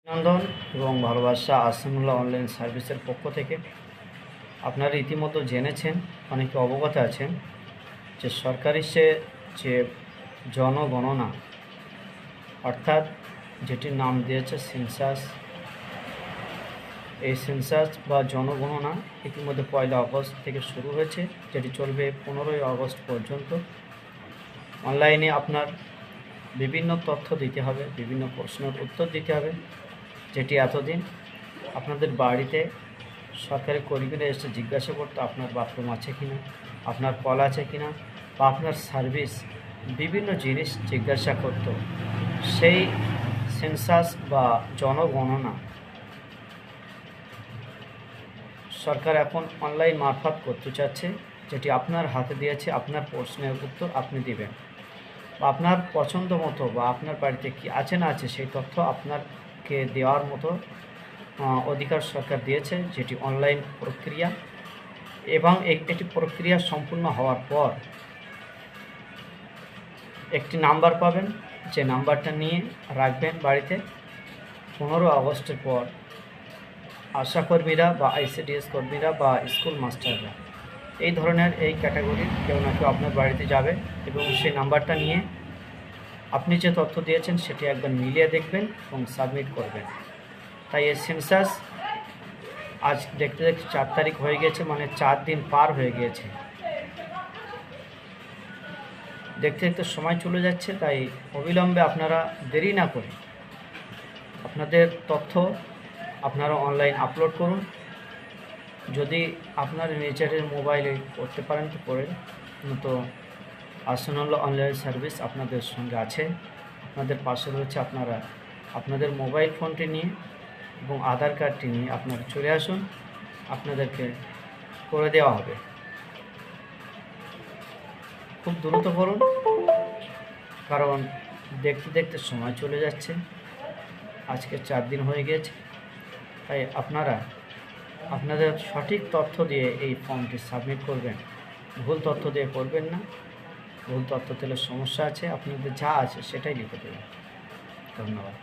অভিনন্দন এবং ভালোবাসা আসিমুল্লাহ অনলাইন সার্ভিসের পক্ষ থেকে। আপনারা ইতিমধ্যে জেনেছেন, অনেকে অবগত আছেন যে সরকারি যে জনগণনা অর্থাৎ যেটির নাম দিয়েছে সেন্সাস, এই সেন্সাস বা জনগণনা ইতিমধ্যে 1 আগস্ট থেকে শুরু হয়েছে, যেটি চলবে 15 আগস্ট পর্যন্ত। অনলাইনে আপনার বিভিন্ন তথ্য দিতে হবে, বিভিন্ন প্রশ্নের উত্তর দিতে হবে, যেটি এতদিন আপনাদের বাড়িতে সরকারি কর্মীরা এসে জিজ্ঞাসা করতো আপনার বাথরুম আছে কিনা, আপনার কল আছে কিনা, বা আপনার সার্ভিস বিভিন্ন জিনিস জিজ্ঞাসা করতো। সেই সেন্সাস বা জনগণনা সরকার এখন অনলাইন মারফত করতে চাচ্ছে, যেটি আপনার হাতে দিয়েছে। আপনার প্রশ্নের উত্তর আপনি দিবেন, বা আপনার পছন্দ মতো বা আপনার বাড়িতে কি আছে না আছে সেই তথ্য আপনাকে দেওয়ার মতো অধিকার সরকার দিয়েছে, যেটি অনলাইন প্রক্রিয়া। এবং এটি প্রক্রিয়া সম্পূর্ণ হওয়ার পর একটি নাম্বার পাবেন, যে নাম্বারটা নিয়ে রাখবেন বাড়িতে। 15 আগস্টের পর আশাকর্মীরা বা আইসিডিএস কর্মীরা বা স্কুল মাস্টাররা এই ধরনের এই ক্যাটাগরির কেউ না কেউ আপনার বাড়িতে যাবে এবং সেই নাম্বারটা নিয়ে আপনি যে তথ্য দিয়েছেন সেটি একবার মিলিয়ে দেখবেন এবং সাবমিট করবেন। তাই এই সেন্সাস আজ দেখতে দেখতে 4 তারিখ হয়ে গেছে, মানে 4 দিন পার হয়ে গিয়েছে। দেখতে দেখতে সময় চলে যাচ্ছে, তাই অবিলম্বে আপনারা দেরি না করে আপনাদের তথ্য আপনারা অনলাইন আপলোড করুন। যদি আপনার নিজের মোবাইলে করতে পারেন তো করেন, তো আসিমুল্লাহ অনলাইন সার্ভিস আপনাদের সঙ্গে আছে, আপনাদের পাশে রয়েছে। আপনারা আপনাদের মোবাইল ফোনটি নিয়ে এবং আধার কার্ডটি নিয়ে আপনারা চলে আসুন, আপনাদেরকে করে দেওয়া হবে। খুব দ্রুত করুন, কারণ দেখতে দেখতে সময় চলে যাচ্ছে। আজকে 4 দিন হয়ে গেছে, তাই আপনারা আপনাদের সঠিক তথ্য দিয়ে এই ফর্মটি সাবমিট করবেন। ভুল তথ্য দিয়ে করবেন না, ভুল তথ্য দিলে সমস্যা আছে। আপনাদের যা আছে সেটাই লিখে দেবেন। ধন্যবাদ।